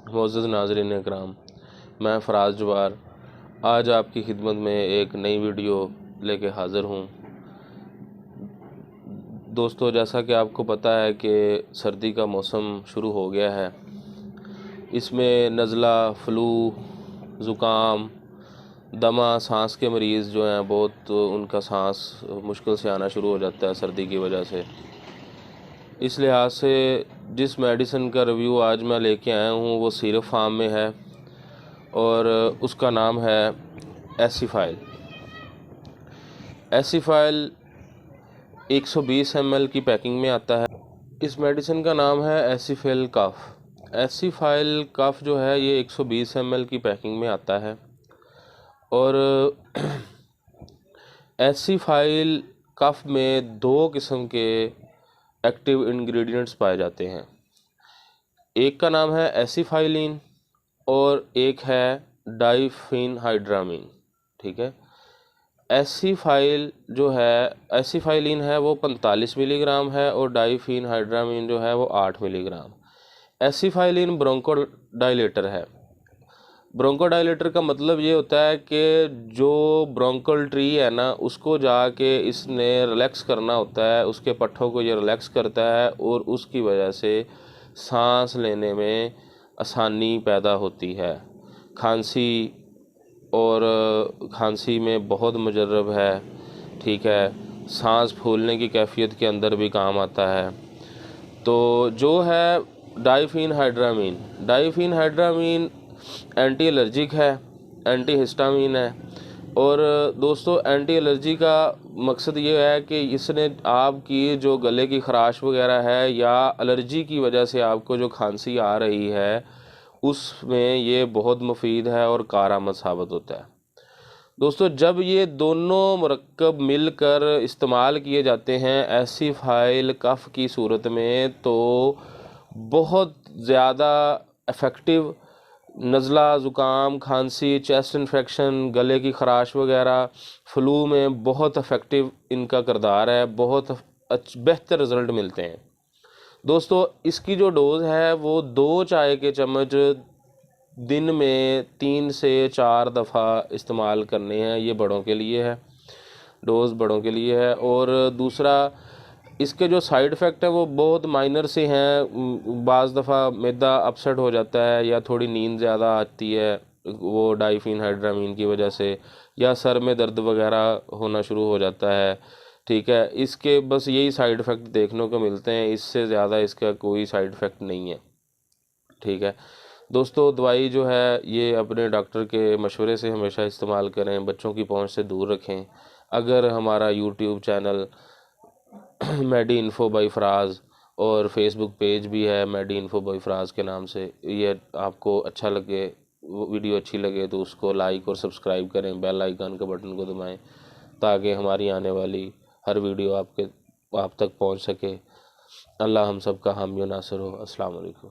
मोअज़्ज़ज़ नाज़रीन इकराम, मैं फ़राज़ जवार आज आपकी खिदमत में एक नई वीडियो लेके हाज़िर हूँ। दोस्तों, जैसा कि आपको पता है कि सर्दी का मौसम शुरू हो गया है। इसमें नज़ला, फ़्लू, ज़ुकाम, दमा, सांस के मरीज़ जो हैं बहुत उनका सांस मुश्किल से आना शुरू हो जाता है सर्दी की वजह से। इस लिहाज से जिस मेडिसिन का रिव्यू आज मैं लेके आया हूँ वो सिरप फार्म में है और उसका नाम है एसिफाइल। एसिफाइल 120 ml की पैकिंग में आता है। इस मेडिसिन का नाम है एसिफाइल कफ। एसिफाइल कफ जो है ये 120 ml की पैकिंग में आता है और एसिफाइल कफ में 2 किस्म के एक्टिव इंग्रेडिएंट्स पाए जाते हैं। एक का नाम है एसिफाइलिन और एक है डाइफेनहाइड्रामीन। ठीक है, एसिफाइलिन है वो 45 मिलीग्राम है और डाइफेनहाइड्रामीन जो है वो 8 मिलीग्राम। एसिफाइलिन ब्रोंकोडाइलेटर है। ब्रोंकोडाइलेटर का मतलब ये होता है कि जो ब्रोंकल ट्री है ना, उसको जाके इसने रिलैक्स करना होता है, उसके पट्ठों को ये रिलैक्स करता है और उसकी वजह से सांस लेने में आसानी पैदा होती है। खांसी में बहुत मुजर्रब है। ठीक है, सांस फूलने की कैफियत के अंदर भी काम आता है। तो जो है डाइफेनहाइड्रामीन एंटी एलर्जिक है, एंटी हिस्टामीन है। और दोस्तों, एंटी एलर्जी का मकसद ये है कि इसने आपकी जो गले की ख़राश वगैरह है या एलर्जी की वजह से आपको जो खांसी आ रही है उसमें ये बहुत मुफीद है और कारआमद साबित होता है। दोस्तों, जब ये दोनों मरकब मिलकर इस्तेमाल किए जाते हैं एसिफाइल कफ की सूरत में तो बहुत ज़्यादा इफ़ेक्टिव नज़ला, ज़ुकाम, खांसी, चेस्ट इन्फेक्शन, गले की ख़राश वगैरह, फ़्लू में बहुत इफ़ेक्टिव इनका किरदार है। बहुत बेहतर रिज़ल्ट मिलते हैं। दोस्तों, इसकी जो डोज़ है वो 2 चाय के चम्मच दिन में 3 से 4 दफ़ा इस्तेमाल करने हैं। ये बड़ों के लिए है, डोज़ बड़ों के लिए है। और दूसरा, इसके जो साइड इफ़ेक्ट है वो बहुत माइनर से हैं। बाज़ दफ़ा मैदा अपसेट हो जाता है या थोड़ी नींद ज़्यादा आती है वो डाइफेनहाइड्रामीन की वजह से, या सर में दर्द वगैरह होना शुरू हो जाता है। ठीक है, इसके बस यही साइड इफ़ेक्ट देखने को मिलते हैं, इससे ज़्यादा इसका कोई साइड इफ़ेक्ट नहीं है। ठीक है दोस्तों, दवाई जो है ये अपने डॉक्टर के मशवरे से हमेशा इस्तेमाल करें, बच्चों की पहुंच से दूर रखें। अगर हमारा YouTube channel Medi Info by Faraz और फेसबुक पेज भी है मेडी इन्फो बाई फ़राज़ के नाम से, ये आपको अच्छा लगे, वीडियो अच्छी लगे तो उसको लाइक और सब्सक्राइब करें, बेल आइकन के बटन को दबाएं ताकि हमारी आने वाली हर वीडियो आप तक पहुंच सके। अल्लाह हम सब का हामी नासिर हो। अस्सलाम वालेकुम।